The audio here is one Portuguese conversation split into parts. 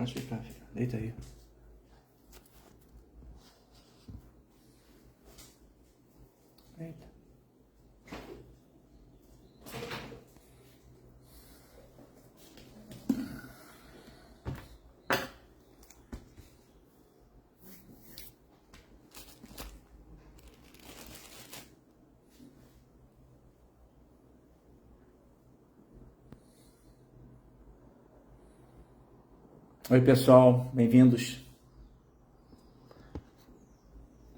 Pode ficar, filho. Deita aí. Deita. Oi, pessoal, bem-vindos.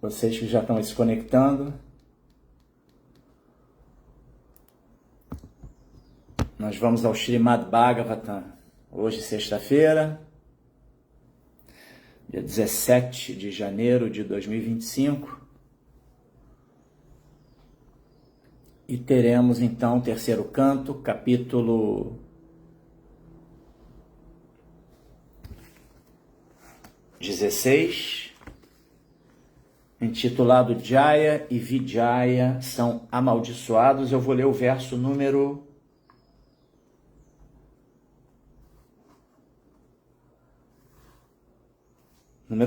Vocês que já estão se conectando. Nós vamos ao Srimad Bhagavatam. Hoje, sexta-feira, dia 17 de janeiro de 2025. E teremos, então, o terceiro canto, capítulo 16, intitulado Jaya e Vijaya são amaldiçoados. Eu vou ler o verso número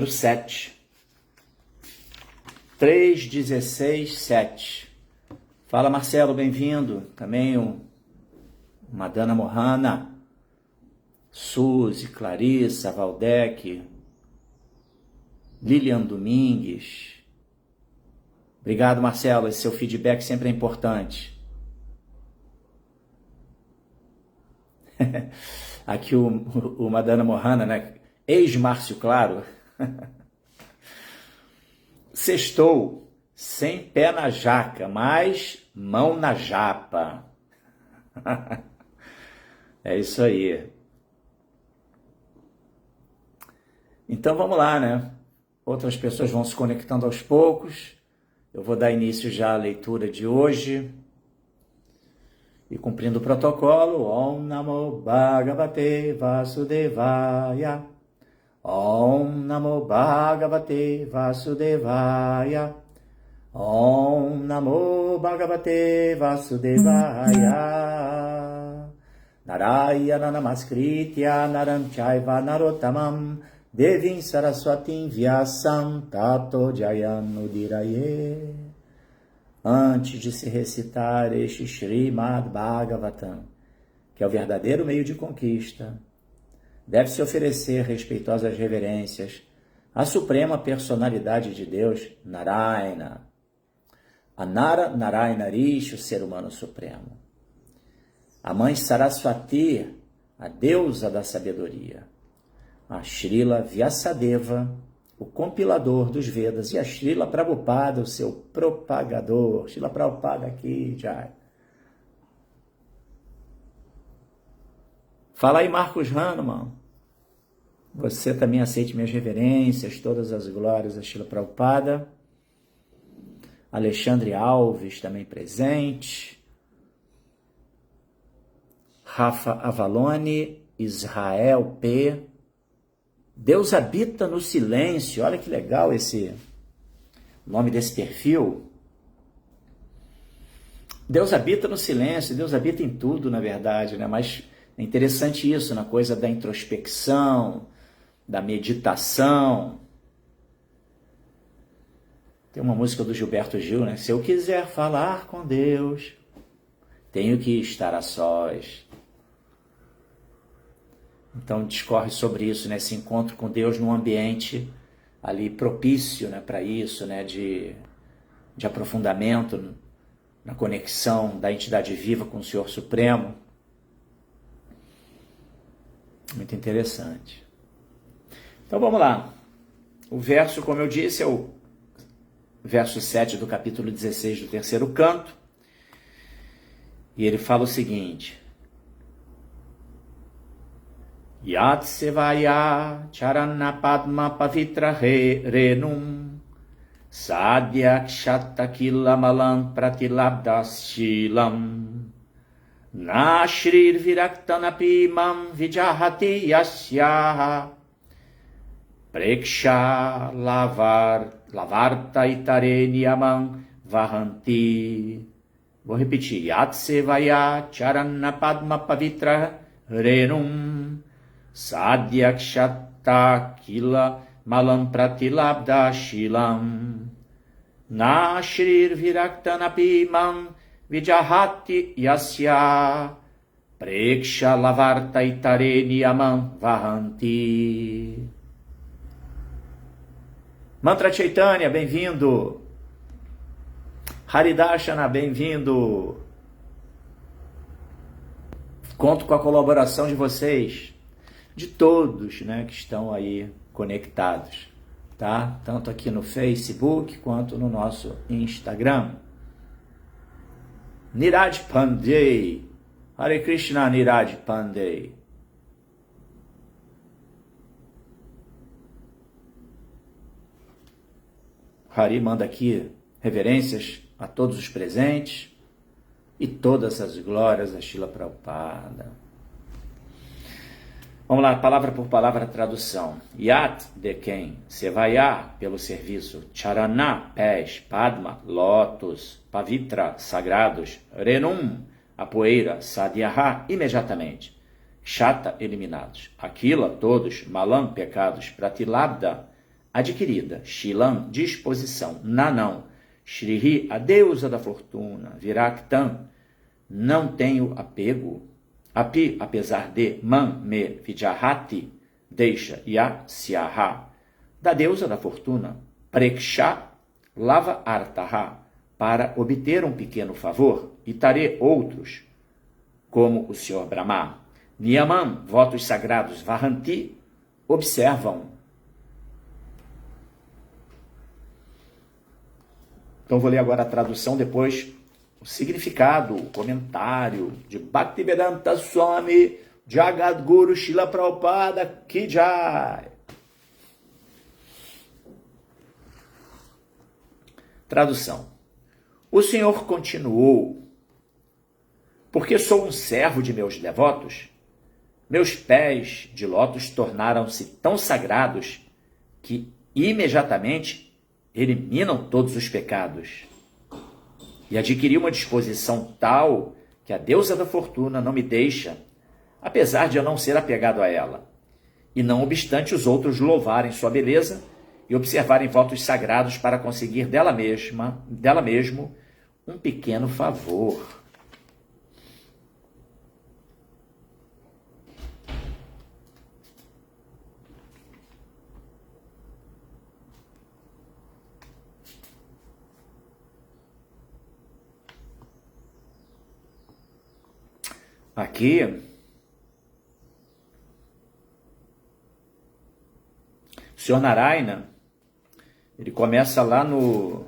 7. 3:16:7. Fala, Marcelo, bem-vindo. Também o Madana Mohana, Suzy, Clarissa, Valdec, Lilian Domingues. Obrigado, Marcelo. Esse seu feedback sempre é importante. Aqui o Madana Mohana, né? Ex-Márcio Claro. Sextou, sem pé na jaca, mas mão na japa. É isso aí. Então vamos lá, né? Outras pessoas vão se conectando aos poucos. Eu vou dar início já à leitura de hoje. E cumprindo o protocolo, Om Namo Bhagavate Vasudevaya. Om Namo Bhagavate Vasudevaya. Om Namo Bhagavate Vasudevaya. Narayana Namaskritya Naram Chaiva Narottamam Devim Saraswatim Vyasam Tato Jayanudiraye. Antes de se recitar este Srimad Bhagavatam, que é o verdadeiro meio de conquista, deve-se oferecer respeitosas reverências à suprema personalidade de Deus, Narayana, a Narayana Rishi, o ser humano supremo, a mãe Saraswati, a deusa da sabedoria, a Srila Vyasadeva, o compilador dos Vedas, e a Srila Prabhupada, o seu propagador. Srila Prabhupada aqui, já. Fala aí, Marcos Hanuman. Você também aceite minhas reverências, todas as glórias a Srila Prabhupada. Alexandre Alves também presente. Rafa Avalone, Israel P. Deus habita no silêncio. Olha que legal esse nome desse perfil. Deus habita no silêncio, Deus habita em tudo, na verdade, né? Mas é interessante isso, na coisa da introspecção, da meditação. Tem uma música do Gilberto Gil, né? Se eu quiser falar com Deus, tenho que estar a sós. Então discorre sobre isso, né? Esse encontro com Deus num ambiente ali propício, né, para isso, né, de aprofundamento na conexão da entidade viva com o Senhor Supremo. Muito interessante. Então vamos lá. O verso, como eu disse, é o verso 7 do capítulo 16 do terceiro canto. E ele fala o seguinte: Yat Sevaya Charana Padma Pavitra Renum Sadhyakshatakila Malam Pratilabdashilam Nashrir Viraktanapi Mam Vijahati Yasyaha Preksha Lavarta Itareniamam Vahanti. Vou repetir. Yat Sevaya Charana Padma Pavitra Renum Sadhyakshat Varta Kila Malam Pratilabda Shilam Na Shrir Viraktanapi Mam Vijahati Yasya Preksha Lavarta Itare Niyamam Vahanti. Mantra Chaitanya, bem-vindo. Haridashana, bem-vindo. Conto com a colaboração de vocês, de todos, né, que estão aí conectados, tá? Tanto aqui no Facebook quanto no nosso Instagram. Niraj Pandey, Hare Krishna, Niraj Pandey. Hari manda aqui reverências a todos os presentes e todas as glórias a Srila Prabhupada. Vamos lá, palavra por palavra, tradução. Yat, de quem? Sevaya, pelo serviço. Charana, pés. Padma, lótus. Pavitra, sagrados. Renum, a poeira. Sadhyaha, imediatamente. Shata, eliminados. Aquila, todos. Malam, pecados. Pratilabda, adquirida. Shilam, disposição. Nanão. Shrihi, a deusa da fortuna. Viraktam, não tenho apego. Api, apesar de, man, me, vijahati, deixa, yasyaha, da deusa da fortuna, preksha, lava artaha, para obter um pequeno favor, itare outros, como o Senhor Brahma, niyamam, votos sagrados, vahanti, observam. Então vou ler agora a tradução, depois o significado, o comentário de Bhaktivedanta Swami Jagadguru Srila Prabhupada Ki Jai. Tradução. O Senhor continuou: porque sou um servo de meus devotos, meus pés de lótus tornaram-se tão sagrados que imediatamente eliminam todos os pecados. E adquiri uma disposição tal que a deusa da fortuna não me deixa, apesar de eu não ser apegado a ela, e não obstante os outros louvarem sua beleza e observarem votos sagrados para conseguir dela mesmo, um pequeno favor. Aqui, o Senhor Narayana, ele começa lá no...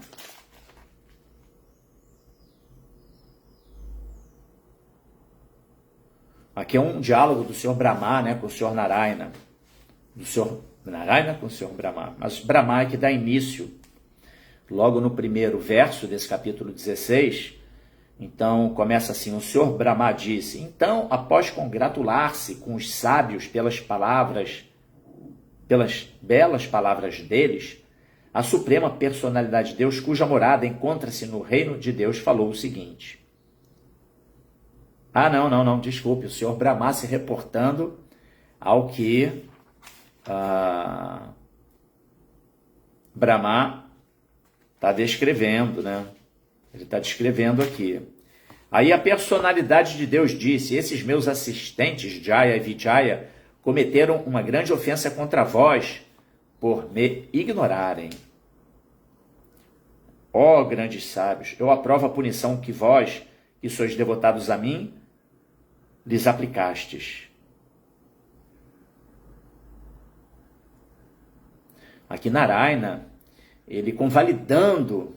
Aqui é um diálogo do Senhor Brahma, né, com o Senhor Narayana. Do Senhor Narayana com o Senhor Brahma. Mas Brahma é que dá início, logo no primeiro verso desse capítulo 16... Então, começa assim: o Senhor Brahma disse, então, após congratular-se com os sábios pelas belas palavras deles, a suprema personalidade de Deus, cuja morada encontra-se no reino de Deus, falou o seguinte. Não, desculpe, o Senhor Brahma se reportando ao que Brahma está descrevendo, né? Ele está descrevendo aqui. Aí a personalidade de Deus disse: esses meus assistentes, Jaya e Vijaya, cometeram uma grande ofensa contra vós por me ignorarem. Ó grandes sábios, eu aprovo a punição que vós, que sois devotados a mim, lhes aplicastes. Aqui Narayana, ele convalidando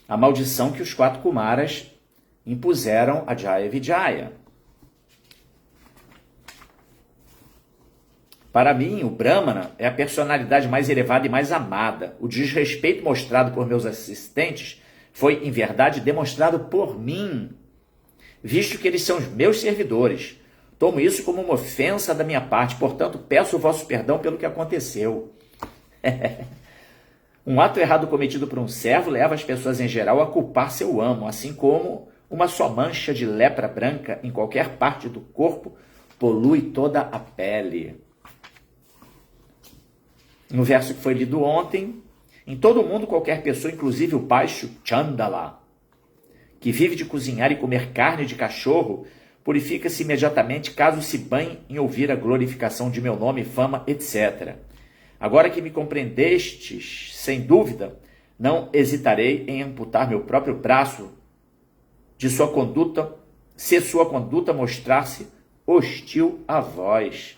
a maldição que os 4 Kumaras impuseram a Jaya e Vijaya. Para mim, o Brahmana é a personalidade mais elevada e mais amada. O desrespeito mostrado por meus assistentes foi, em verdade, demonstrado por mim, visto que eles são os meus servidores. Tomo isso como uma ofensa da minha parte, portanto, peço o vosso perdão pelo que aconteceu. Um ato errado cometido por um servo leva as pessoas em geral a culpar seu amo, assim como uma só mancha de lepra branca em qualquer parte do corpo polui toda a pele. no verso que foi lido ontem, em todo o mundo qualquer pessoa, inclusive o Paisho Chandala, que vive de cozinhar e comer carne de cachorro, purifica-se imediatamente caso se banhe em ouvir a glorificação de meu nome, fama, etc. Agora que me compreendestes, sem dúvida, não hesitarei em amputar meu próprio braço de sua conduta, se sua conduta mostrar-se hostil a vós.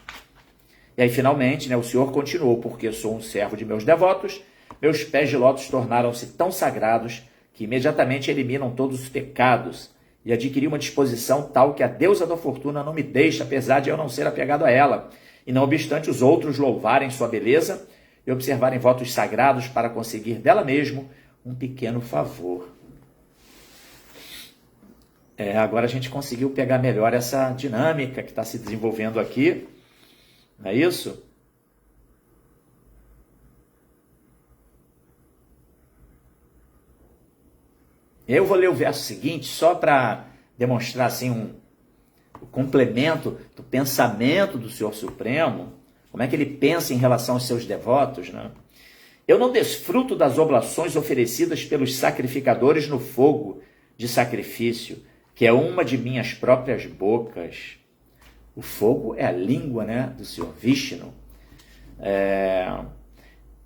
E aí, finalmente, o Senhor continuou, porque sou um servo de meus devotos, meus pés de lótus tornaram-se tão sagrados que imediatamente eliminam todos os pecados, e adquiri uma disposição tal que a deusa da fortuna não me deixa, apesar de eu não ser apegado a ela, e não obstante os outros louvarem sua beleza e observarem votos sagrados para conseguir dela mesmo um pequeno favor. Agora a gente conseguiu pegar melhor essa dinâmica que está se desenvolvendo aqui, não é isso? Eu vou ler o verso seguinte só para demonstrar assim o complemento do pensamento do Senhor Supremo, como é que ele pensa em relação aos seus devotos, né? Eu não desfruto das oblações oferecidas pelos sacrificadores no fogo de sacrifício, que é uma de minhas próprias bocas. O fogo é a língua, do Senhor Vishnu.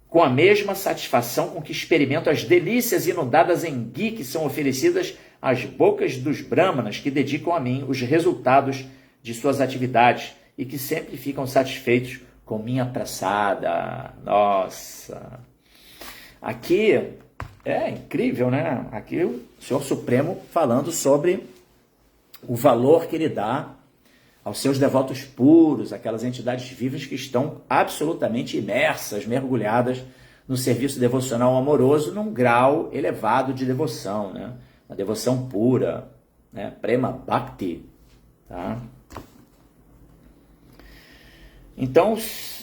Com a mesma satisfação com que experimento as delícias inundadas em ghee que são oferecidas às bocas dos brahmanas que dedicam a mim os resultados de suas atividades e que sempre ficam satisfeitos com minha praçada. Nossa! Aqui é incrível, né? Aqui o Senhor Supremo falando sobre o valor que ele dá aos seus devotos puros, aquelas entidades vivas que estão absolutamente imersas, mergulhadas no serviço devocional amoroso num grau elevado de devoção, uma devoção pura, Prema Bhakti, tá? Então,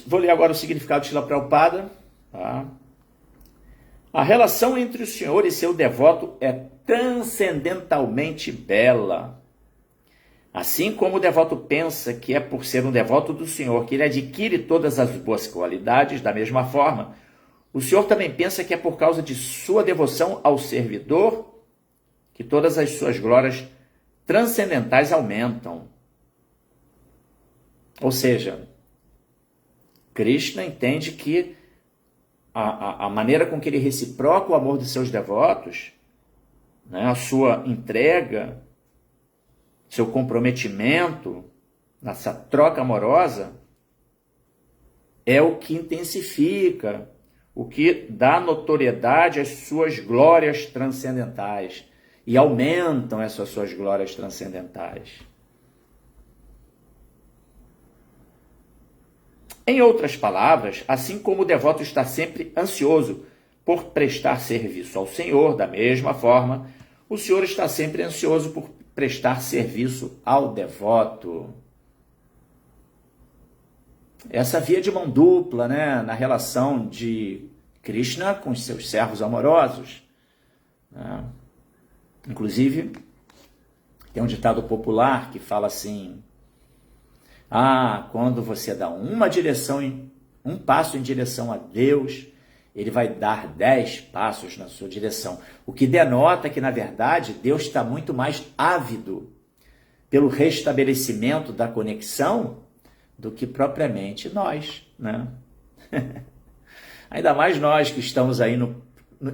vou ler agora o significado de Srila Prabhupada, tá? A relação entre o Senhor e seu devoto é transcendentalmente bela. Assim como o devoto pensa que é por ser um devoto do Senhor que ele adquire todas as boas qualidades, da mesma forma, o Senhor também pensa que é por causa de sua devoção ao servidor que todas as suas glórias transcendentais aumentam. Ou seja, Krishna entende que a maneira com que ele reciproca o amor dos seus devotos, a sua entrega, seu comprometimento, nessa troca amorosa, é o que intensifica, o que dá notoriedade às suas glórias transcendentais e aumentam essas suas glórias transcendentais. Em outras palavras, assim como o devoto está sempre ansioso por prestar serviço ao Senhor, da mesma forma, o Senhor está sempre ansioso por prestar serviço ao devoto. Essa via de mão dupla, na relação de Krishna com os seus servos amorosos. Inclusive, tem um ditado popular que fala assim: quando você dá um passo em direção a Deus, ele vai dar 10 passos na sua direção. O que denota que, na verdade, Deus está muito mais ávido pelo restabelecimento da conexão do que propriamente nós, Ainda mais nós que estamos aí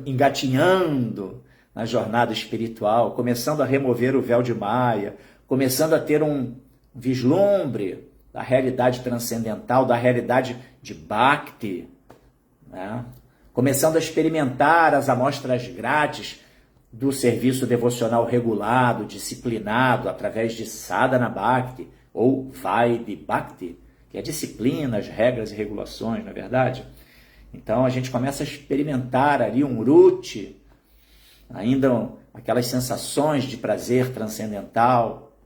engatinhando na jornada espiritual, começando a remover o véu de Maya, começando a ter um vislumbre da realidade transcendental, da realidade de Bhakti, começando a experimentar as amostras grátis do serviço devocional regulado, disciplinado, através de Sadhana Bhakti, ou Vaidhi Bhakti, que é disciplina, as regras e regulações, não é verdade? Então a gente começa a experimentar ali um ruti, ainda aquelas sensações de prazer transcendental,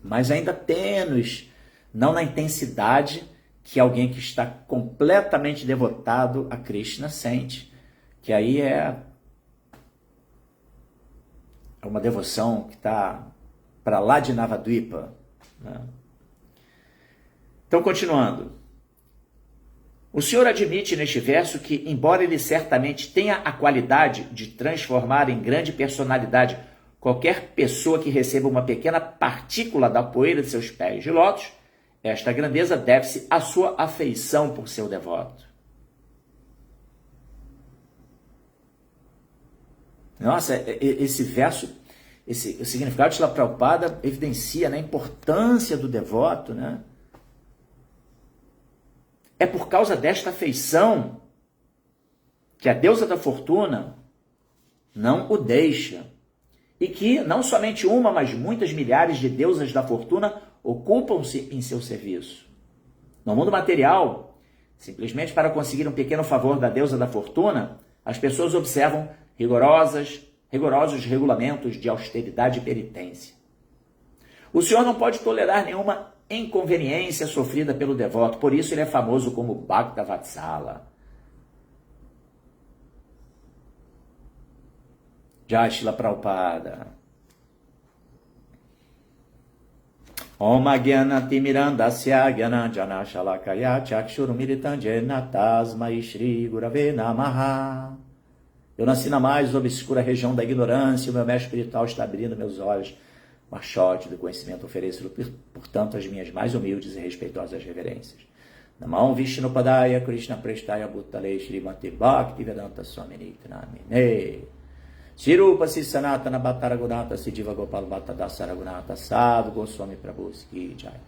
mas ainda tênues, não na intensidade que alguém que está completamente devotado a Krishna sente, que aí é uma devoção que está para lá de Navadvipa. Então, continuando. O Senhor admite neste verso que, embora ele certamente tenha a qualidade de transformar em grande personalidade qualquer pessoa que receba uma pequena partícula da poeira de seus pés de lótus, esta grandeza deve-se à sua afeição por seu devoto. Nossa, esse verso, o significado de Srila Prabhupada evidencia, né, a importância do devoto, né? É por causa desta afeição que a deusa da fortuna não o deixa. E que não somente uma, mas muitas milhares de deusas da fortuna ocupam-se em seu serviço. No mundo material, simplesmente para conseguir um pequeno favor da deusa da fortuna, as pessoas observam rigorosos regulamentos de austeridade e penitência. O Senhor não pode tolerar nenhuma inconveniência sofrida pelo devoto, por isso ele é famoso como Bhakta Vatsala. Jai Srila Prabhupada. Om Agyanati Mirandasya Gyananjana Shalakaya Chakshurumiritanjena Tasmai Shri Gurave Namaha. Eu nasci na mais obscura região da ignorância, o meu mestre espiritual está abrindo meus olhos. O achote do conhecimento ofereço, portanto, as minhas mais humildes e respeitosas reverências. Namam Vishnu Padaya Krishna Prestaya Bhutale Srimati Bhakti Vedanta Swami Namine. Sirupa Sanatana Bhattara Gunata Sidiva Gopal Bhatta Dasara Gunata Sadhu Goswami Prabhu Ki Jai.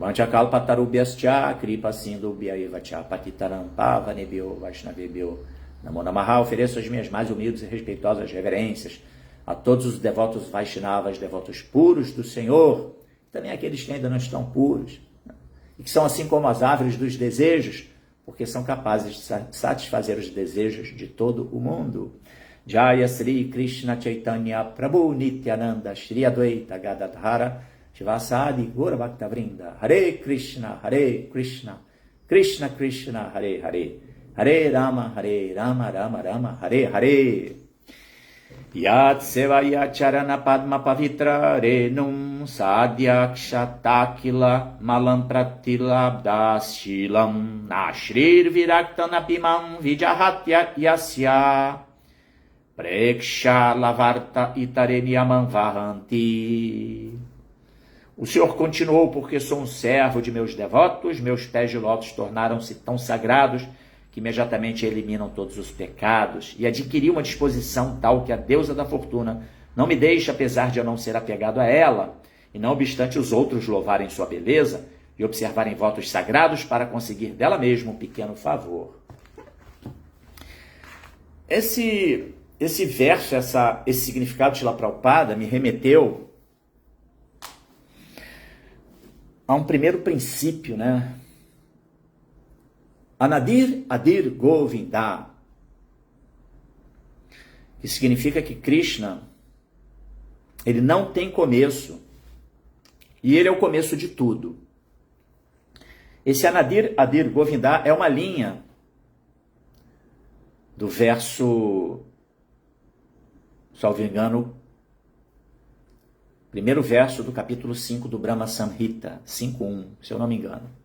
Vanchakal Patarubhyascha Kripa Sindhu Bhyayevacha Patitaram Pavanebhyo Vaishnavebhyo. Namo Namaha, ofereço as minhas mais humildes e respeitosas reverências a todos os devotos Vaishnavas, devotos puros do Senhor, e também aqueles que ainda não estão puros, né? E que são assim como as árvores dos desejos, porque são capazes de satisfazer os desejos de todo o mundo. Jaya Sri Krishna Chaitanya Prabhu Nityananda Shri Advaita Gadadhara Shivasadi Gaura Bhakta Vrinda Hare Krishna Krishna Krishna Hare Hare Hare Rama Rama Rama Hare Hare. Yat Sevaya Charana Padma Pavitra Renum Sadhyakshatakila Malam Pratilabdashilam Nashrir Viraktanapimam Vijahatya Yasya Preksha Lavarta Itareniamam Vahanti. O Senhor continuou, porque sou um servo de meus devotos, meus pés de lótus tornaram-se tão sagrados que imediatamente eliminam todos os pecados, e adquiri uma disposição tal que a deusa da fortuna não me deixa, apesar de eu não ser apegado a ela, e não obstante os outros louvarem sua beleza e observarem votos sagrados para conseguir dela mesma um pequeno favor. Esse verso, esse significado de Srila Prabhupada me remeteu a um primeiro princípio, né? Anadir Adir Govinda, que significa que Krishna, ele não tem começo, e ele é o começo de tudo. Esse Anadir Adir Govinda é uma linha do verso, salvo engano, primeiro verso do capítulo 5 do Brahma Samhita, 5.1, se eu não me engano.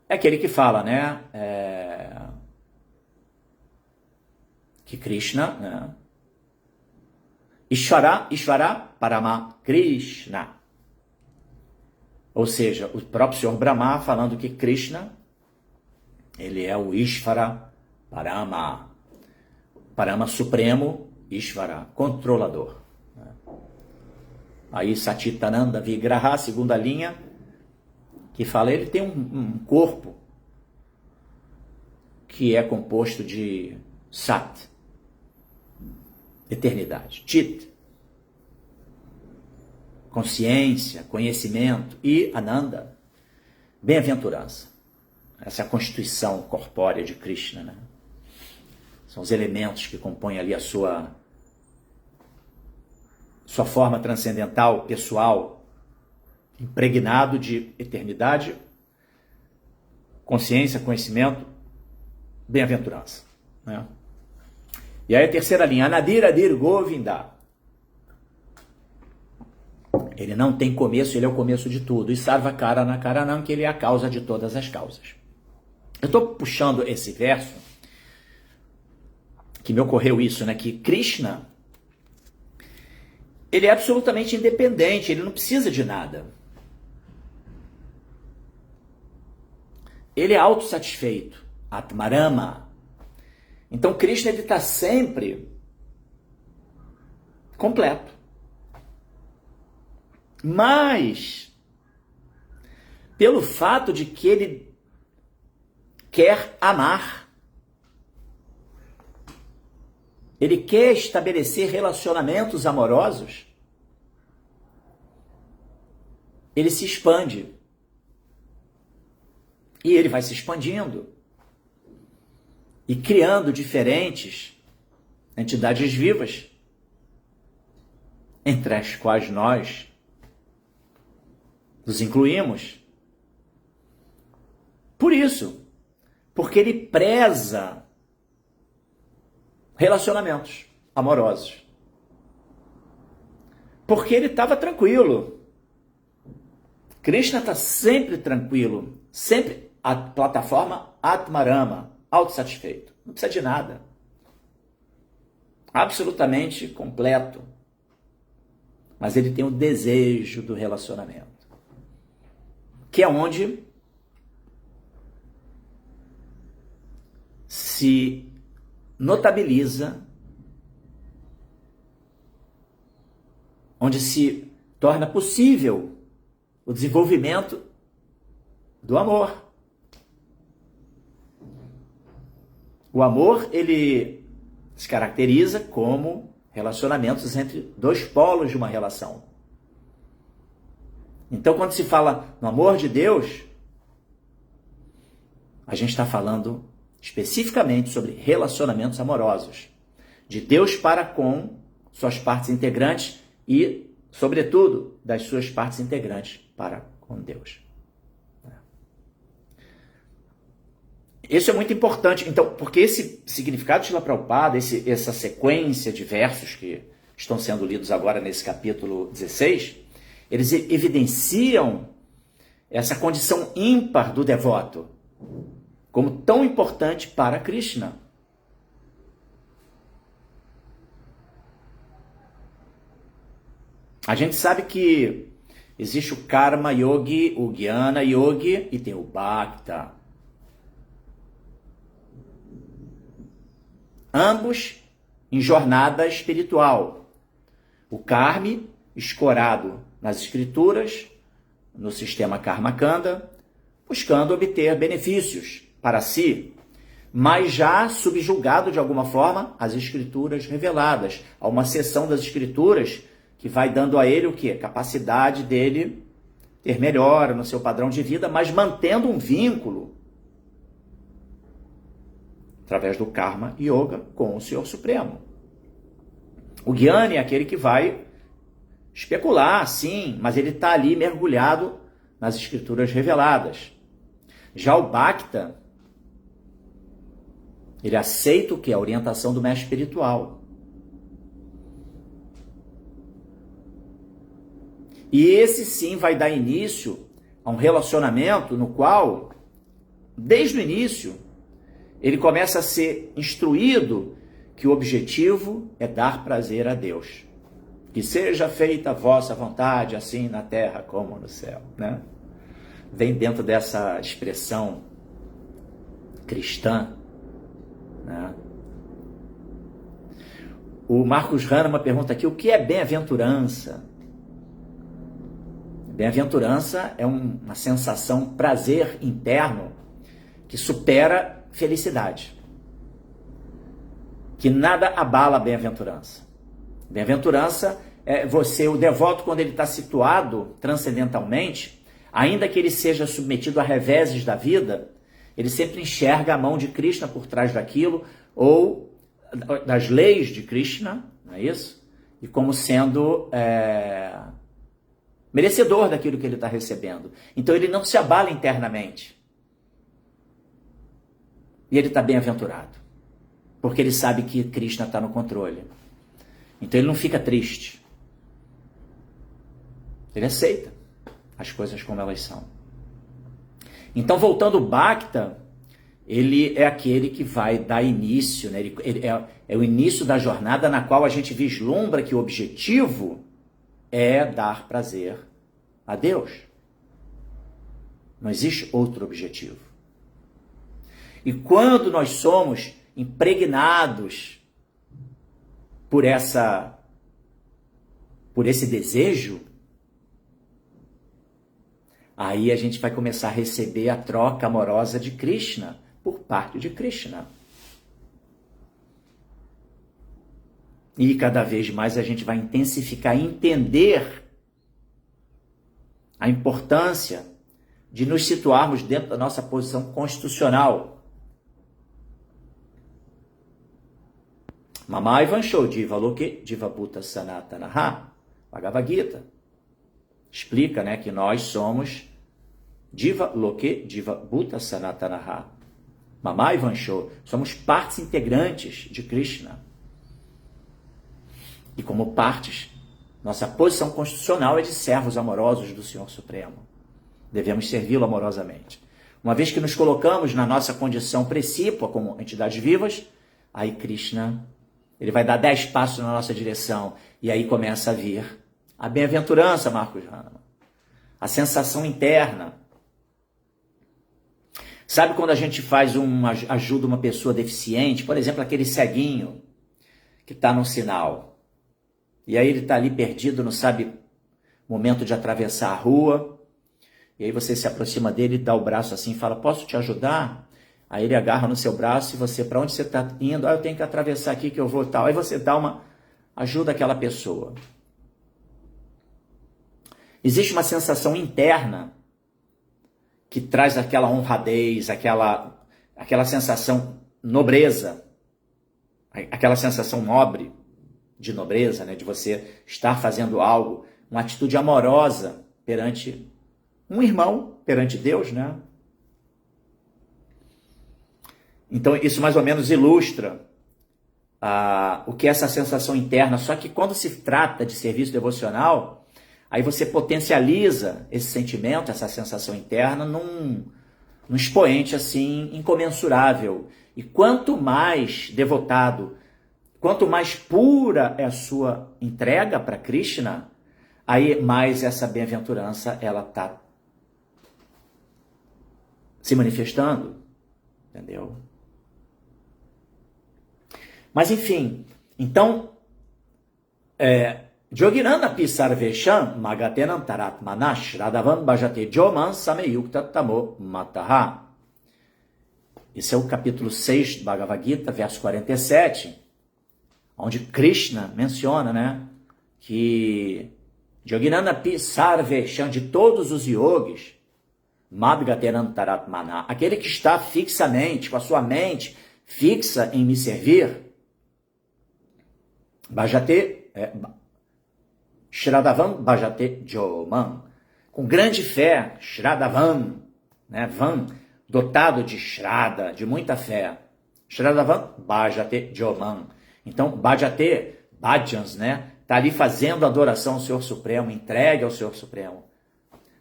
É aquele que fala, né, que Krishna, né, Ishvara Parama Krishna. Ou seja, o próprio Senhor Brahma falando que Krishna, ele é o Ishvara Parama. Parama supremo, Ishvara, controlador. Aí Satitananda Vigraha, segunda linha, que fala, ele tem um corpo que é composto de Sat, eternidade, Chit, consciência, conhecimento, e Ananda, bem-aventurança. Essa é a constituição corpórea de Krishna, né? São os elementos que compõem ali a sua forma transcendental, pessoal, impregnado de eternidade, consciência, conhecimento, bem-aventurança, né? E aí a terceira linha, Anadir Adir Govinda. Ele não tem começo, ele é o começo de tudo. E Sarva Karana Karanam, que ele é a causa de todas as causas. Eu estou puxando esse verso, que me ocorreu isso, né? Que Krishna, ele é absolutamente independente, ele não precisa de nada. Ele é autossatisfeito, Atmarama. Então Krishna está sempre completo. Mas, pelo fato de que ele quer amar, ele quer estabelecer relacionamentos amorosos, ele se expande. E ele vai se expandindo e criando diferentes entidades vivas, entre as quais nós nos incluímos. Por isso, porque ele preza relacionamentos amorosos. Porque ele estava tranquilo. Krishna está sempre tranquilo, sempre a plataforma Atmarama, autossatisfeito. Não precisa de nada. Absolutamente completo. Mas ele tem o desejo do relacionamento, que é onde se notabiliza, onde se torna possível o desenvolvimento do amor. O amor, ele se caracteriza como relacionamentos entre dois polos de uma relação. Então, quando se fala no amor de Deus, a gente está falando especificamente sobre relacionamentos amorosos, de Deus para com suas partes integrantes e, sobretudo, das suas partes integrantes para com Deus. Isso é muito importante, então, porque esse significado de Srila Prabhupada, essa sequência de versos que estão sendo lidos agora nesse capítulo 16, eles evidenciam essa condição ímpar do devoto como tão importante para Krishna. A gente sabe que existe o Karma Yogi, o Jnana Yogi e tem o Bhakta. Ambos em jornada espiritual. O Karmi, escorado nas escrituras, no sistema Karma Kanda, buscando obter benefícios para si, mas já subjugado de alguma forma às escrituras reveladas, a uma seção das escrituras que vai dando a ele o quê? Capacidade dele ter melhora no seu padrão de vida, mas mantendo um vínculo através do Karma Yoga com o Senhor Supremo. O Jnana é aquele que vai especular, sim, mas ele está ali mergulhado nas escrituras reveladas. Já o Bhakta, ele aceita o que? A orientação do mestre espiritual. E esse sim vai dar início a um relacionamento no qual, desde o início, ele começa a ser instruído que o objetivo é dar prazer a Deus. Que seja feita a vossa vontade, assim na terra como no céu, né? Vem dentro dessa expressão cristã, né? O Marcos Hahnemann pergunta aqui, o que é bem-aventurança? Bem-aventurança é uma sensação, prazer interno que supera felicidade, que nada abala a bem-aventurança. Bem-aventurança é você, o devoto, quando ele está situado transcendentalmente, ainda que ele seja submetido a reveses da vida, ele sempre enxerga a mão de Krishna por trás daquilo, ou das leis de Krishna, não é isso? E como sendo merecedor daquilo que ele está recebendo. Então ele não se abala internamente. E ele está bem-aventurado, porque ele sabe que Krishna está no controle. Então ele não fica triste. Ele aceita as coisas como elas são. Então, voltando ao Bhakta, ele é aquele que vai dar início, né? Ele é o início da jornada na qual a gente vislumbra que o objetivo é dar prazer a Deus. Não existe outro objetivo. E quando nós somos impregnados por esse desejo, aí a gente vai começar a receber a troca amorosa de Krishna por parte de Krishna. E cada vez mais a gente vai intensificar e entender a importância de nos situarmos dentro da nossa posição constitucional. Mamai Vansho Diva Loke Diva Bhuta Sanatanaha, Bhagavad Gita, explica, né, que nós somos Diva Loke Diva Bhuta Sanatanaha. Mamai Vansho, somos partes integrantes de Krishna. E como partes, nossa posição constitucional é de servos amorosos do Senhor Supremo. Devemos servi-lo amorosamente. Uma vez que nos colocamos na nossa condição precípua como entidades vivas, aí Krishna, ele vai dar 10 passos na nossa direção. E aí começa a vir a bem-aventurança, Marcos Hahnemann. A sensação interna. Sabe quando a gente ajuda uma pessoa deficiente, por exemplo, aquele ceguinho que está no sinal. E aí ele está ali perdido, não sabe o momento de atravessar a rua. E aí você se aproxima dele, dá o braço assim e fala, posso te ajudar? Aí ele agarra no seu braço e você, para onde você está indo? Eu tenho que atravessar aqui que eu vou tal. Aí você ajuda aquela pessoa. Existe uma sensação interna que traz aquela honradez, aquela sensação nobreza, aquela sensação nobre de nobreza, né? De você estar fazendo algo, uma atitude amorosa perante um irmão, perante Deus, né? Então, isso mais ou menos ilustra o que é essa sensação interna. Só que quando se trata de serviço devocional, aí você potencializa esse sentimento, essa sensação interna, num expoente assim incomensurável. E quanto mais devotado, quanto mais pura é a sua entrega para Krishna, aí mais essa bem-aventurança ela está se manifestando, entendeu? Mas enfim, então, Joginana Pisarvesham Magatenam Taratmana Shradhavam Bhajate Joman Sameyukta Tamo Mataha. Esse é o capítulo 6 do Bhagavad Gita, verso 47, onde Krishna menciona, né, que Joginana Pisarvesham, de todos os yogis, Madgatenam Taratmana, aquele que está fixamente, com a sua mente fixa em me servir, Bhajate, Shradhavam Bhajate Joman, com grande fé, Shradhavam, né, Van, dotado de Shraddha, de muita fé, Shradhavam Bhajate Joman. Então, Bhajate, Bhajans, né, está ali fazendo adoração ao Senhor Supremo, entregue ao Senhor Supremo.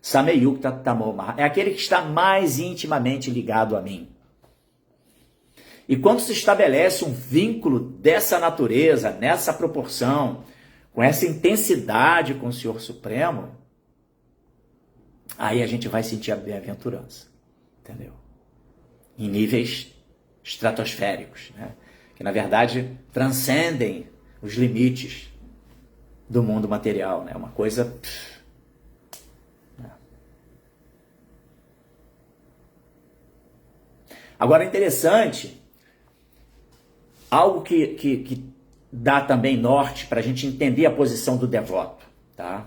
Sameyukta Tamoma, é aquele que está mais intimamente ligado a mim. E quando se estabelece um vínculo dessa natureza, nessa proporção, com essa intensidade com o Senhor Supremo, aí a gente vai sentir a bem-aventurança, entendeu? Em níveis estratosféricos, né? Que na verdade transcendem os limites do mundo material, né? Uma coisa... Agora é interessante, algo que dá também norte para a gente entender a posição do devoto, tá?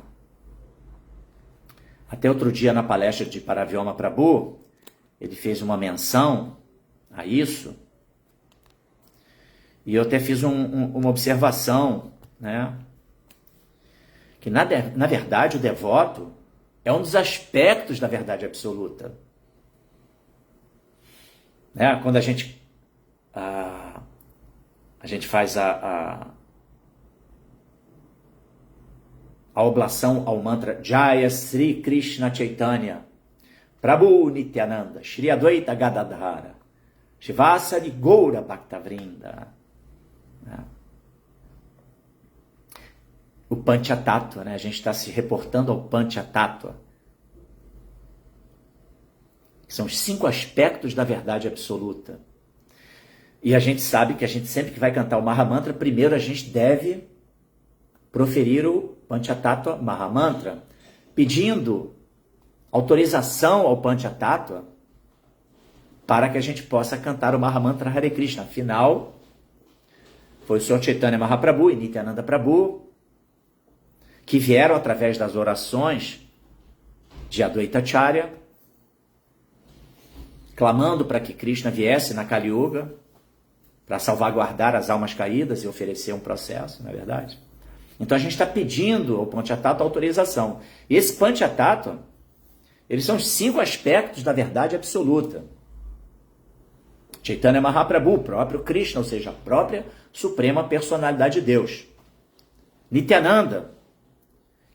Até outro dia na palestra de Paravyoma Prabhu, ele fez uma menção a isso, e eu até fiz uma observação, né? Que na verdade o devoto é um dos aspectos da verdade absoluta. Né? Quando a gente faz a oblação ao mantra Jaya Sri Krishna Chaitanya Prabhu Nityananda Shri Advaita Gadadhara Shivasadi Goura Bhaktavrinda. O Panchatattva, né? A gente está se reportando ao Panchatattva, que são os 5 aspectos da verdade absoluta. E a gente sabe que a gente sempre que vai cantar o Mahamantra, primeiro a gente deve proferir o Panchatattva Mahamantra, pedindo autorização ao Panchatattva para que a gente possa cantar o Mahamantra Hare Krishna. Afinal, foi o Sr. Chaitanya Mahaprabhu e Nityananda Prabhu que vieram através das orações de Advaita Acharya, clamando para que Krishna viesse na Kali Yuga para salvaguardar as almas caídas e oferecer um processo, não é verdade? Então a gente está pedindo ao Panchatattva autorização. E esse Panchatattva, eles são os 5 aspectos da verdade absoluta. Chaitanya Mahaprabhu, o próprio Krishna, ou seja, a própria suprema personalidade de Deus. Nityananda,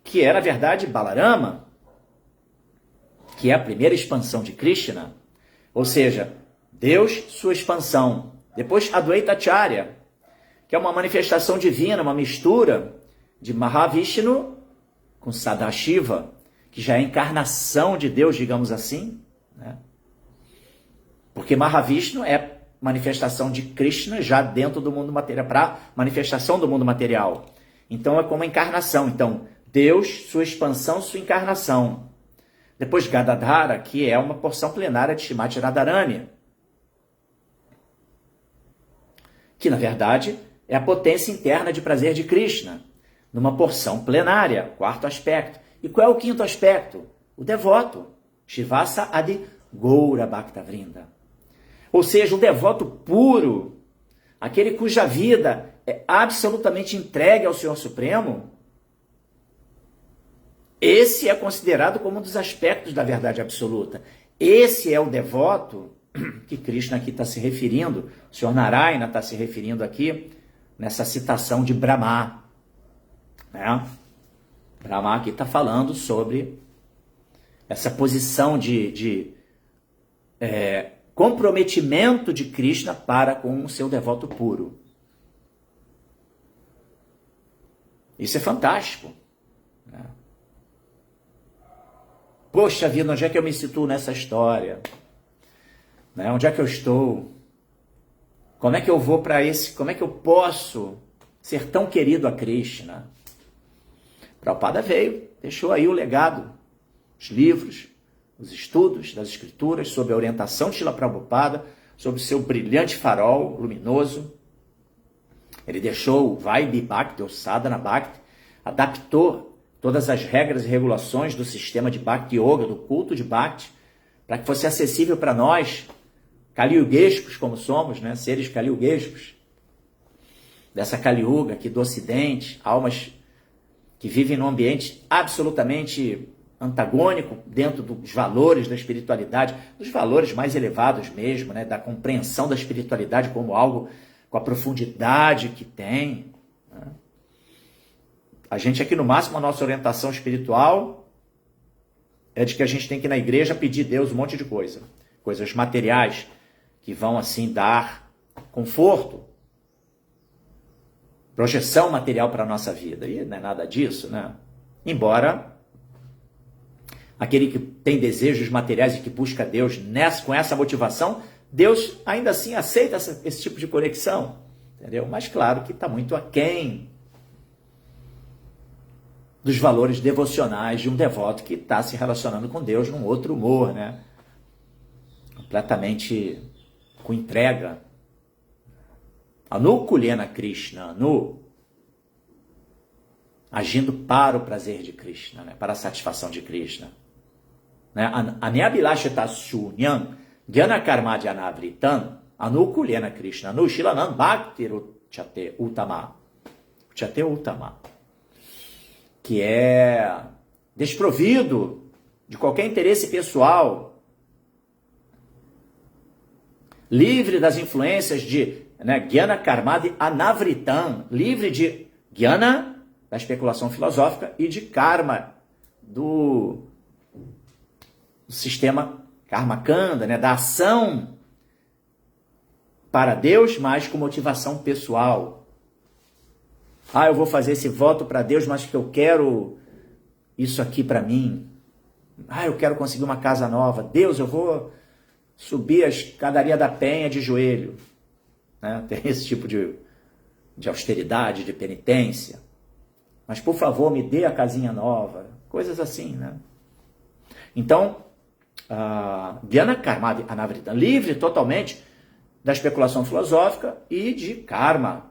que é, na verdade, Balarama, que é a primeira expansão de Krishna, ou seja, Deus, sua expansão. Depois, Advaita Acharya, que é uma manifestação divina, uma mistura de Mahavishnu com Sadashiva, que já é a encarnação de Deus, digamos assim, né? Porque Mahavishnu é manifestação de Krishna já dentro do mundo material, para manifestação do mundo material. Então é como a encarnação. Então, Deus, sua expansão, sua encarnação. Depois Gadadhara, que é uma porção plenária de Srimati Radharani, que na verdade é a potência interna de prazer de Krishna, numa porção plenária, 4º aspecto. E qual é o 5º aspecto? O devoto, Shivasa Adi Goura Bhaktavrinda. Ou seja, o devoto puro, aquele cuja vida é absolutamente entregue ao Senhor Supremo, esse é considerado como um dos aspectos da verdade absoluta. Esse é o devoto que Krishna aqui está se referindo, o Senhor Narayana está se referindo aqui nessa citação de Brahma. Né? Brahma aqui está falando sobre essa posição de comprometimento de Krishna para com o seu devoto puro. Isso é fantástico. Né? Poxa vida, onde é que eu me situo nessa história? Né? Onde é que eu estou? Como é que eu vou para esse? Como é que eu posso ser tão querido a Krishna? Prabhupada veio, deixou aí o legado, os livros, os estudos das escrituras, sob a orientação de Srila Prabhupada, sob o seu brilhante farol luminoso. Ele deixou o Vaidhi Bhakti, ou Sadhana Bhakti, adaptou todas as regras e regulações do sistema de Bhakti Yoga, do culto de Bhakti, para que fosse acessível para nós, kaliuguescos como somos, né? Seres kaliuguescos, dessa Kali Yuga aqui do Ocidente, almas que vivem num ambiente absolutamente antagônico dentro dos valores da espiritualidade, dos valores mais elevados mesmo, né? Da compreensão da espiritualidade como algo com a profundidade que tem. Né? A gente aqui, no máximo, a nossa orientação espiritual é de que a gente tem que ir na igreja pedir a Deus um monte de coisa. Coisas materiais que vão, assim, dar conforto, projeção material para a nossa vida. E não é nada disso, né? Embora aquele que tem desejos materiais e que busca Deus com essa motivação, Deus ainda assim aceita esse tipo de conexão. Entendeu? Mas claro que está muito aquém dos valores devocionais de um devoto que está se relacionando com Deus num outro humor, né? Completamente com entrega. Anukulena Krishna, agindo para o prazer de Krishna, né? Para a satisfação de Krishna. Né? Anyabilashita Sunyam Gyana Karma Janavritan Anukulena Krishna Nushilanan Bhakti Uchate Uttama. Uchate Uttama. Que é desprovido de qualquer interesse pessoal, livre das influências de Gyana Karmadi Anavritam, livre de Gyana, da especulação filosófica, e de Karma, do sistema Karma Kanda, né, da ação para Deus, mas com motivação pessoal. Eu vou fazer esse voto para Deus, mas que eu quero isso aqui para mim. Eu quero conseguir uma casa nova. Deus, eu vou subir a escadaria da Penha de joelho. Né? Tem esse tipo de austeridade, de penitência. Mas, por favor, me dê a casinha nova. Coisas assim, né? Então, Dhyana Karma Anavritam, livre totalmente da especulação filosófica e de karma,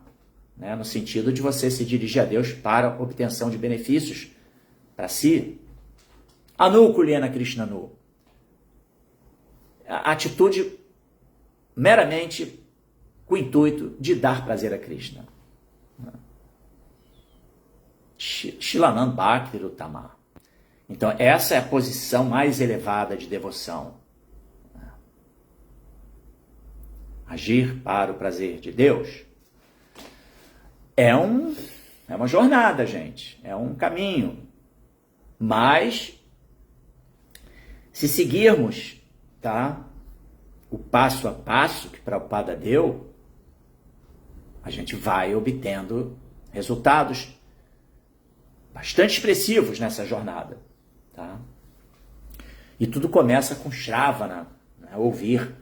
né? No sentido de você se dirigir a Deus para obtenção de benefícios para si. Anu Kulyana Krishnanu. A atitude meramente com o intuito de dar prazer a Krishna. Shilanand Bhakti Uttama. Então, essa é a posição mais elevada de devoção. Agir para o prazer de Deus. É uma jornada, gente. É um caminho. Mas, se seguirmos, tá, o passo a passo que Prabhupada deu, a gente vai obtendo resultados bastante expressivos nessa jornada. Tá? E tudo começa com Shravana, né? Ouvir.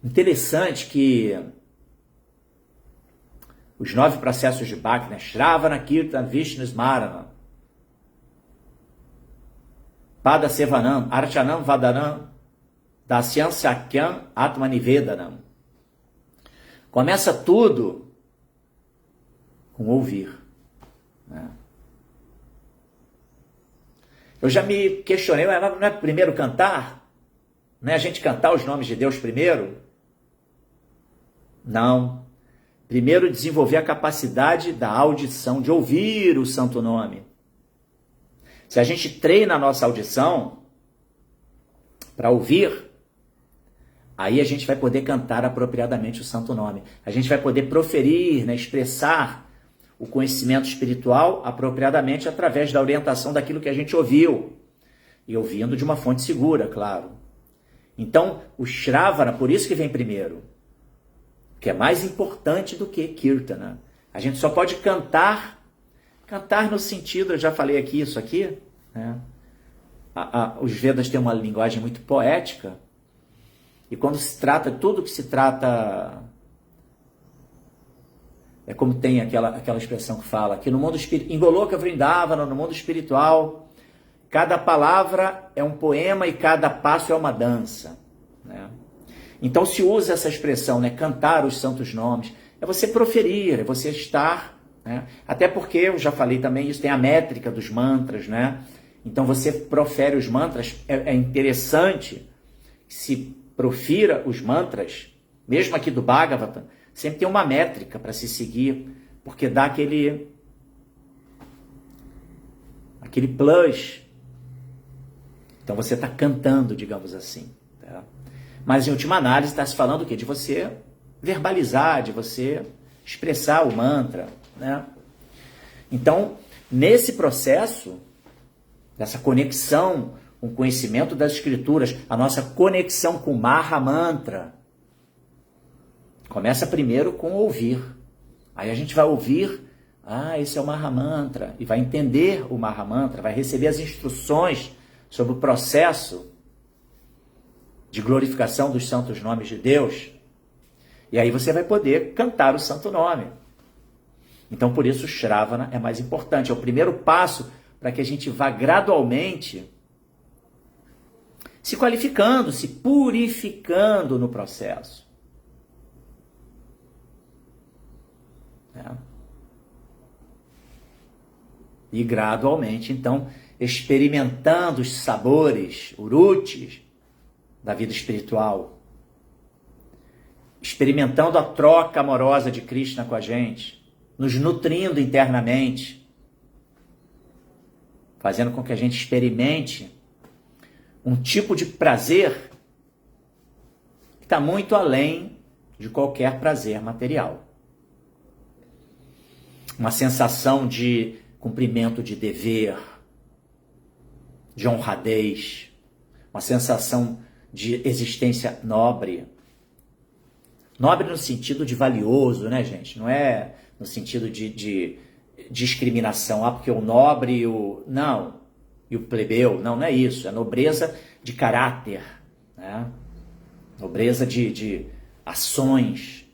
Interessante que os 9 processos de Bhakti, né? Shravana, Kirtan, Vishnu, Smarana, Pada Sevanam, Archanam, Vadanam, Dasyam, Sakyam, Atmanivedanam. Começa tudo com ouvir. Né? Eu já me questionei, não é primeiro cantar? Não é a gente cantar os nomes de Deus primeiro? Não. Primeiro desenvolver a capacidade da audição, de ouvir o santo nome. Se a gente treina a nossa audição para ouvir, aí a gente vai poder cantar apropriadamente o santo nome. A gente vai poder proferir, né, expressar o conhecimento espiritual apropriadamente através da orientação daquilo que a gente ouviu. E ouvindo de uma fonte segura, claro. Então, o Shravana, por isso que vem primeiro. Que é mais importante do que Kirtana. A gente só pode cantar no sentido, eu já falei aqui isso aqui, né? Os Vedas têm uma linguagem muito poética. E quando se trata, tudo que se trata... É como tem aquela expressão que fala que no mundo espiritual, em Goloka Vrindavana, no mundo espiritual, cada palavra é um poema e cada passo é uma dança. Né? Então se usa essa expressão, né? Cantar os santos nomes, é você proferir, é você estar, né? Até porque, eu já falei também, isso tem a métrica dos mantras, né? Então você profere os mantras, é interessante que se profira os mantras, mesmo aqui do Bhagavatam, sempre tem uma métrica para se seguir, porque dá aquele plus. Então você está cantando, digamos assim. Tá? Mas em última análise está se falando o quê? De você verbalizar, de você expressar o mantra. Né? Então, nesse processo, dessa conexão com o conhecimento das escrituras, a nossa conexão com o Maha Mantra, começa primeiro com ouvir. Aí a gente vai ouvir, esse é o Maha Mantra, e vai entender o Maha Mantra, vai receber as instruções sobre o processo de glorificação dos santos nomes de Deus. E aí você vai poder cantar o santo nome. Então, por isso, o Shravana é mais importante. É o primeiro passo para que a gente vá gradualmente se qualificando, se purificando no processo. E gradualmente, então, experimentando os sabores, urutis, da vida espiritual. Experimentando a troca amorosa de Krishna com a gente. Nos nutrindo internamente. Fazendo com que a gente experimente um tipo de prazer que está muito além de qualquer prazer material. Uma sensação de cumprimento de dever, de honradez, uma sensação de existência nobre, Nobre no sentido de valioso, né, gente? Não é no sentido de discriminação. Porque o nobre e o... Não. E o plebeu. Não, não é isso. É nobreza de caráter, né? Nobreza de ações.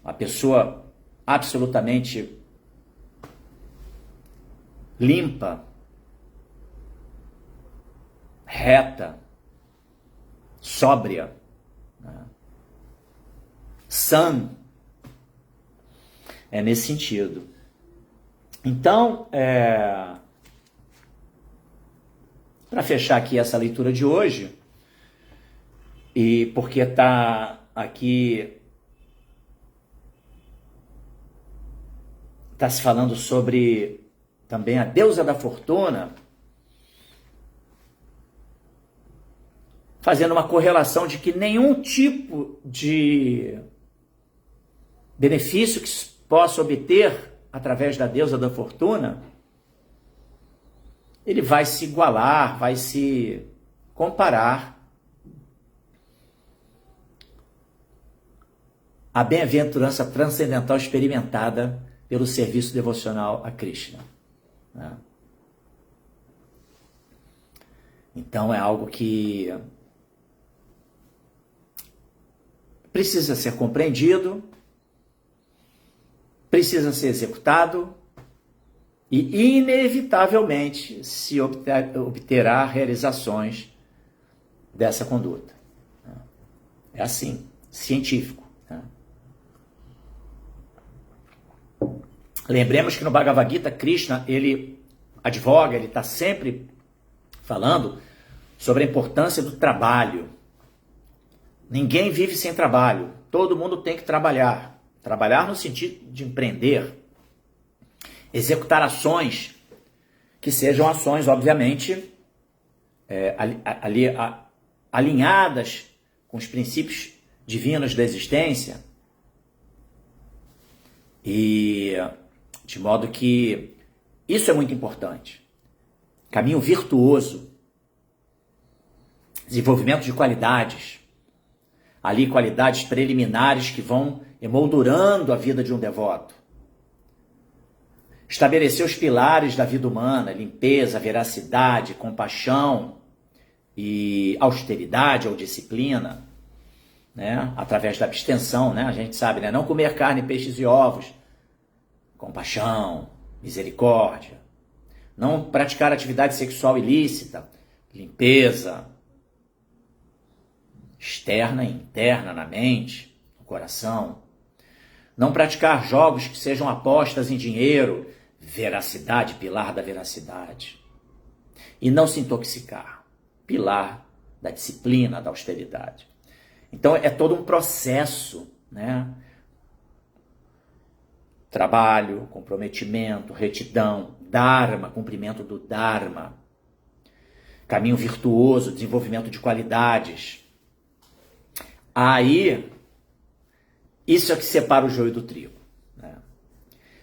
Uma pessoa absolutamente limpa, reta, sóbria, né? Sã. É nesse sentido. Então, para fechar aqui essa leitura de hoje, e porque está aqui, está se falando sobre também a deusa da fortuna, fazendo uma correlação de que nenhum tipo de benefício que se possa obter através da deusa da fortuna, ele vai se igualar, vai se comparar à bem-aventurança transcendental experimentada pelo serviço devocional a Krishna, né? Então é algo que precisa ser compreendido, precisa ser executado e inevitavelmente se obterá realizações dessa conduta. É assim, científico. Lembremos que no Bhagavad Gita, Krishna, ele advoga, ele está sempre falando sobre a importância do trabalho. Ninguém vive sem trabalho, todo mundo tem que trabalhar. Trabalhar no sentido de empreender, executar ações que sejam ações, obviamente, alinhadas com os princípios divinos da existência, e de modo que isso é muito importante. Caminho virtuoso, desenvolvimento de qualidades, ali qualidades preliminares que vão emoldurando a vida de um devoto. Estabelecer os pilares da vida humana: limpeza, veracidade, compaixão e austeridade ou disciplina, né? Através da abstenção, né? A gente sabe, né? Não comer carne, peixes e ovos. Compaixão, misericórdia. Não praticar atividade sexual ilícita. Limpeza externa e interna na mente, no coração. Não praticar jogos que sejam apostas em dinheiro. Veracidade, pilar da veracidade. E não se intoxicar. Pilar da disciplina, da austeridade. Então é todo um processo, né? Trabalho, comprometimento, retidão, dharma, cumprimento do dharma, caminho virtuoso, desenvolvimento de qualidades. Aí, isso é que separa o joio do trigo, né?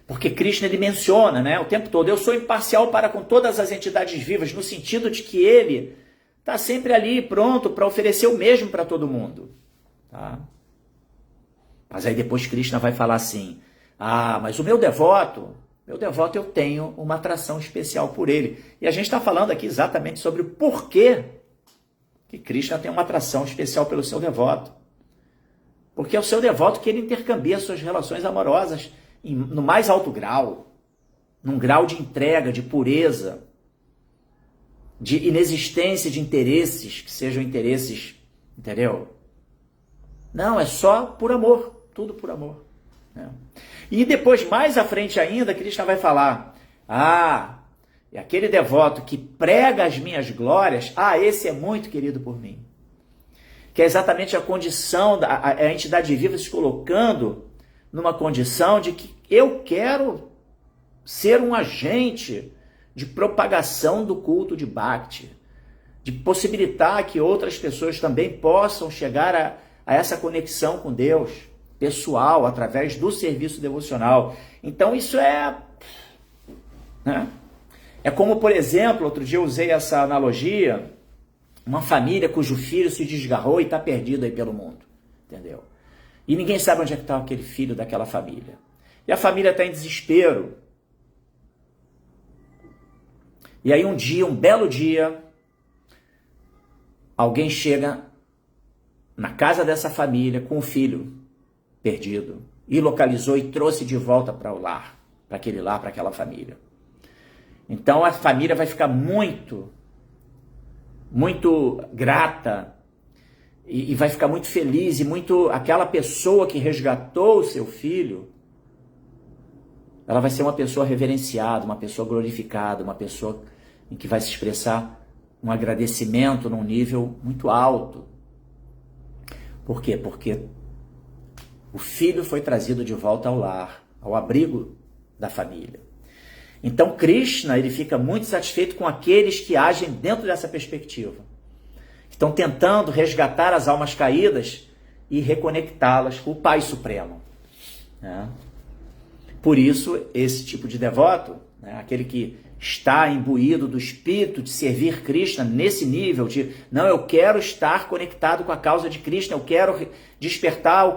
Porque Krishna, ele menciona, né, o tempo todo: eu sou imparcial para com todas as entidades vivas, no sentido de que ele está sempre ali pronto para oferecer o mesmo para todo mundo, tá? Mas aí depois Krishna vai falar assim: mas o meu devoto eu tenho uma atração especial por ele. E a gente está falando aqui exatamente sobre o porquê que Krishna tem uma atração especial pelo seu devoto. Porque é o seu devoto que ele intercambia suas relações amorosas no mais alto grau, num grau de entrega, de pureza, de inexistência de interesses que sejam interesses, entendeu? Não, é só por amor, tudo por amor, né? E depois, mais à frente ainda, Krishna vai falar: é aquele devoto que prega as minhas glórias, esse é muito querido por mim. Que é exatamente a condição, a entidade viva se colocando numa condição de que eu quero ser um agente de propagação do culto de Bhakti, de possibilitar que outras pessoas também possam chegar a essa conexão com Deus pessoal, através do serviço devocional. Então isso né? É como, por exemplo, outro dia eu usei essa analogia, uma família cujo filho se desgarrou e está perdido aí pelo mundo, entendeu? E ninguém sabe onde é que está aquele filho daquela família. E a família está em desespero. E aí um dia, um belo dia, alguém chega na casa dessa família com o filho perdido e localizou e trouxe de volta para o lar, para aquele lar, para aquela família. Então a família vai ficar muito grata e vai ficar muito feliz, e muito aquela pessoa que resgatou o seu filho, ela vai ser uma pessoa reverenciada, uma pessoa glorificada, uma pessoa em que vai se expressar um agradecimento num nível muito alto. Por quê? Porque o filho foi trazido de volta ao lar, ao abrigo da família. Então Krishna, ele fica muito satisfeito com aqueles que agem dentro dessa perspectiva. Estão tentando resgatar as almas caídas e reconectá-las com o Pai Supremo. Né? Por isso, esse tipo de devoto, né, aquele que está imbuído do espírito de servir Krishna nesse nível de, não, eu quero estar conectado com a causa de Krishna, eu quero despertar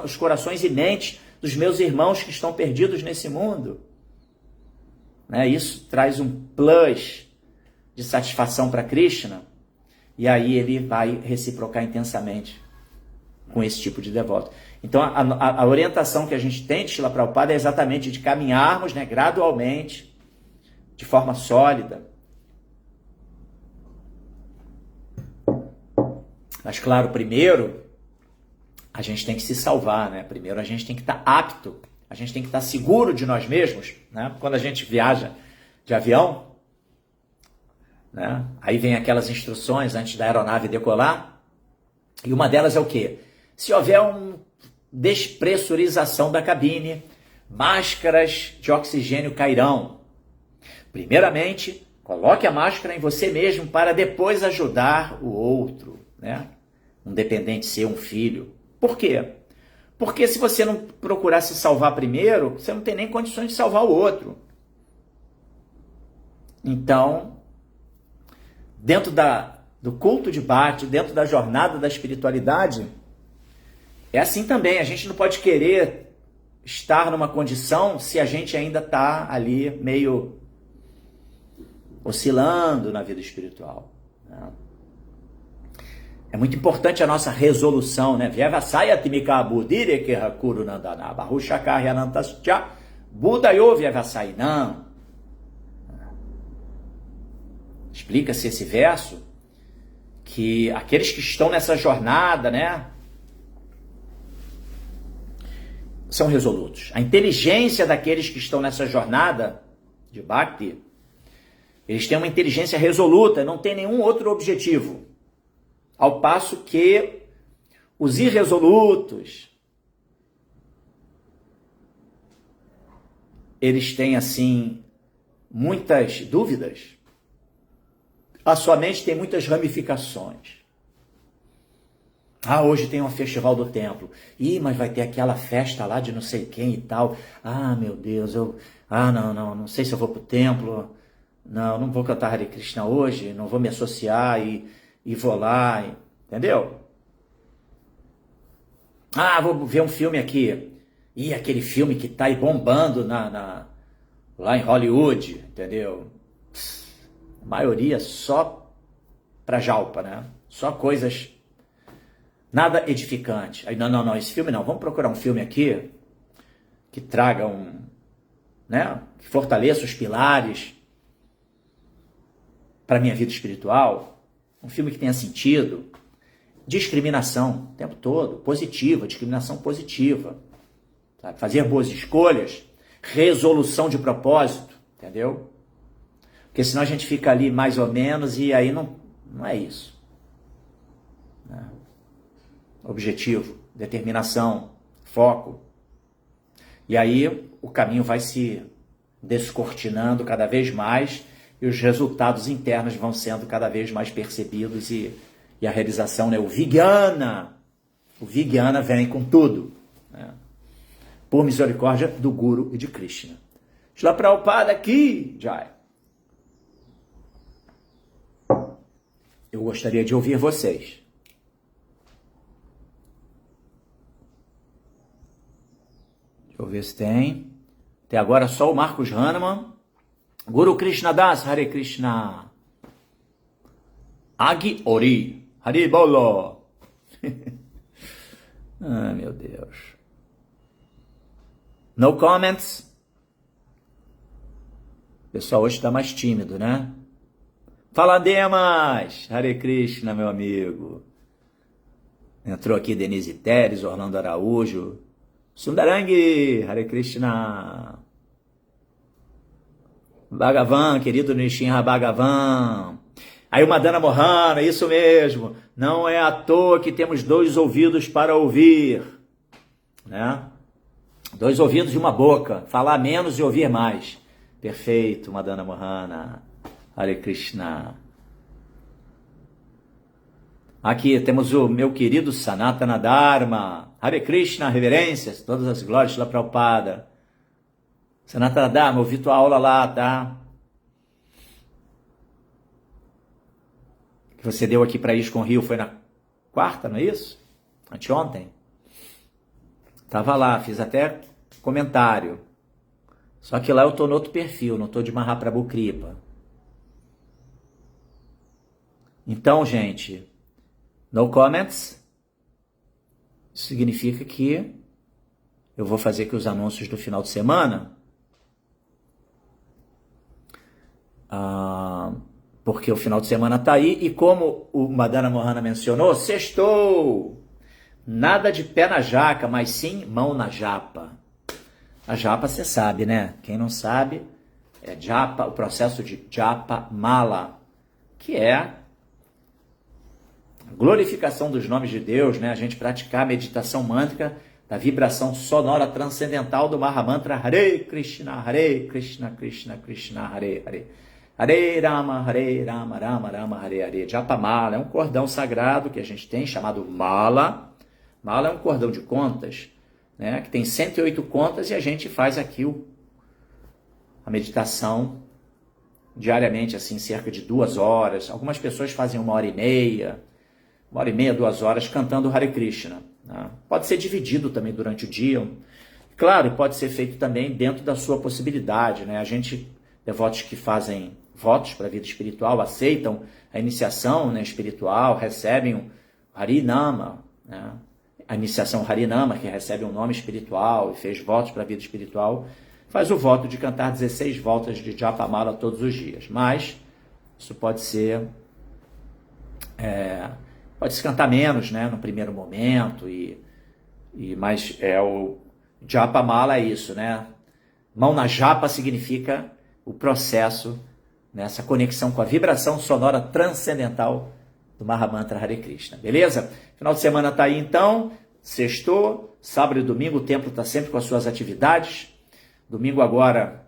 os corações inentes dos meus irmãos que estão perdidos nesse mundo. Né? Isso traz um plus de satisfação para Krishna, e aí ele vai reciprocar intensamente com esse tipo de devoto. Então a orientação que a gente tem de Srila Prabhupada é exatamente de caminharmos, né, gradualmente, de forma sólida. Mas claro, primeiro a gente tem que se salvar, né? Primeiro a gente tem que estar apto, a gente tem que estar seguro de nós mesmos, né? Quando a gente viaja de avião, né? Aí vem aquelas instruções antes da aeronave decolar, e uma delas é o quê? Se houver uma despressurização da cabine, máscaras de oxigênio cairão. Primeiramente, coloque a máscara em você mesmo para depois ajudar o outro, né? Um dependente seu, um filho. Por quê? Porque se você não procurar se salvar primeiro, você não tem nem condições de salvar o outro. Então, dentro do culto de Bhakti, dentro da jornada da espiritualidade, é assim também. A gente não pode querer estar numa condição se a gente ainda está ali meio oscilando na vida espiritual. Né? É muito importante a nossa resolução, né? Vyavasaya timika buddhire kehakuru nandana bahushakaya nantascha budayo vyavasai não. Explica-se esse verso que aqueles que estão nessa jornada, né, são resolutos. A inteligência daqueles que estão nessa jornada de Bhakti, eles têm uma inteligência resoluta, não tem nenhum outro objetivo. Ao passo que os irresolutos, eles têm, assim, muitas dúvidas. A sua mente tem muitas ramificações. Ah, hoje tem um festival do templo. Ih, mas vai ter aquela festa lá de não sei quem e tal. Ah, meu Deus, não sei se eu vou pro templo. Não vou cantar Hare Krishna hoje, não vou me associar e vou lá, entendeu? Ah, vou ver um filme aqui. Ih, aquele filme que tá aí bombando lá em Hollywood, entendeu? A maioria só pra jalpa, né? Só coisas nada edificante. Aí, não, esse filme não. Vamos procurar um filme aqui que traga né? Que fortaleça os pilares para minha vida espiritual. Um filme que tenha sentido. Discriminação o tempo todo, positiva, discriminação positiva. Sabe? Fazer boas escolhas, resolução de propósito, entendeu? Porque senão a gente fica ali mais ou menos e aí não é isso. Né? Objetivo, determinação, foco. E aí o caminho vai se descortinando cada vez mais e os resultados internos vão sendo cada vez mais percebidos e a realização, né? O Vijnana vem com tudo, né? Por misericórdia do Guru e de Krishna. Srila Prabhupada aqui, Jai. Eu gostaria de ouvir vocês. ver se tem. Até agora só o Marcos Hahnemann. Guru Krishna Das, Hare Krishna. Agi Ori, Hare Bolo. Ai, meu Deus. No comments. O pessoal hoje está mais tímido, né? Fala, Demas! Hare Krishna, meu amigo. Entrou aqui Denise Teres, Orlando Araújo. Sundarangi, Hare Krishna. Bhagavan, querido Nishinha Bhagavan. Aí o Madana Mohana, isso mesmo. Não é à toa que temos 2 ouvidos para ouvir. Né? 2 ouvidos e uma boca. Falar menos e ouvir mais. Perfeito, Madana Mohana. Hare Krishna. Aqui temos o meu querido Sanatana Dharma. Hare Krishna, reverências, todas as glórias da Prabhupada. Sanatana Dharma, ouvi tua aula lá, tá? Que você deu aqui para ISKCON Rio foi na quarta, não é isso? Anteontem. Tava lá, fiz até comentário. Só que lá eu tô no outro perfil, não tô de Mahaprabhu Kripa. Então, gente, no comments significa que eu vou fazer aqui os anúncios do final de semana. Porque o final de semana tá aí e como o Madana Mohana mencionou, sextou! Nada de pé na jaca, mas sim mão na japa. A japa você sabe, né? Quem não sabe, é japa, o processo de japa mala, que é a glorificação dos nomes de Deus, né? A gente praticar a meditação mântrica da vibração sonora transcendental do Mahamantra Hare Krishna, Krishna Krishna, Hare Hare. Hare Rama, Rama Rama, Hare Hare. Japa mala é um cordão sagrado que a gente tem chamado mala. Mala é um cordão de contas, né, que tem 108 contas e a gente faz aqui a meditação diariamente, assim, cerca de 2 horas. Algumas pessoas fazem 1h30, 2 horas cantando Hare Krishna. Né? Pode ser dividido também durante o dia. Claro, pode ser feito também dentro da sua possibilidade. Né? A gente, devotos que fazem votos para a vida espiritual, aceitam a iniciação, né, espiritual, recebem o Harinama, né? A iniciação Harinama, que recebe um nome espiritual e fez votos para a vida espiritual, faz o voto de cantar 16 voltas de Japamala todos os dias. Mas isso pode ser... pode-se cantar menos, né, no primeiro momento, mas o Japamala é isso, né? Mão na japa significa o processo, nessa conexão com a vibração sonora transcendental do Mahamantra Hare Krishna, beleza? Final de semana tá aí então, sextou, sábado e domingo, o templo tá sempre com as suas atividades. Domingo agora,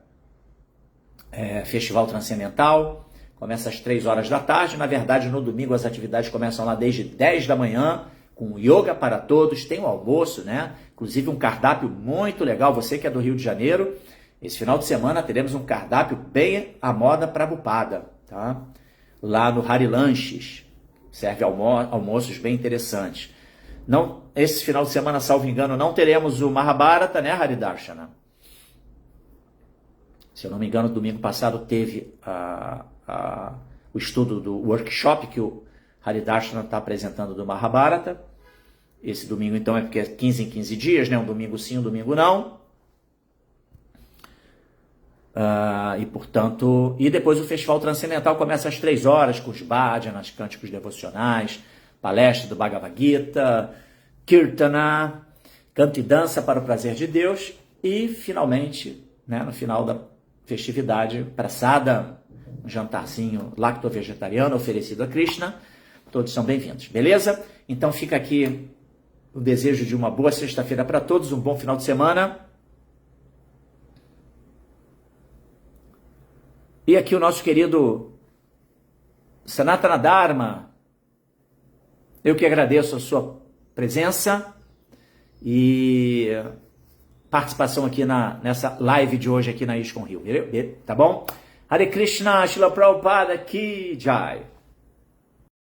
Festival Transcendental, começa às 3 horas da tarde. Na verdade, no domingo as atividades começam lá desde 10 da manhã, com yoga para todos, tem o almoço, né? Inclusive um cardápio muito legal, você que é do Rio de Janeiro, esse final de semana teremos um cardápio bem à moda Prabhupada, tá? Lá no Hari Lanches, serve almoços bem interessantes. Não, esse final de semana, salvo engano, não teremos o Mahabharata, né, Haridarshana? Se eu não me engano, domingo passado teve o estudo do workshop que o Haridarshana está apresentando do Mahabharata. Esse domingo, então, é porque é 15 em 15 dias, né? Um domingo sim, um domingo não. E, portanto, e depois o Festival Transcendental começa às 3 horas, com os bhajanas, cânticos devocionais, palestra do Bhagavad Gita, Kirtana, canto e dança para o prazer de Deus e, finalmente, né, no final da festividade, praçada, um jantarzinho lacto-vegetariano oferecido a Krishna. Todos são bem-vindos, beleza? Então fica aqui o desejo de uma boa sexta-feira para todos, um bom final de semana. E aqui o nosso querido Sanatana Dharma, eu que agradeço a sua presença e participação aqui nessa live de hoje aqui na ISKCON Rio, tá bom? Hare Krishna, Srila Prabhupada Ki Jai.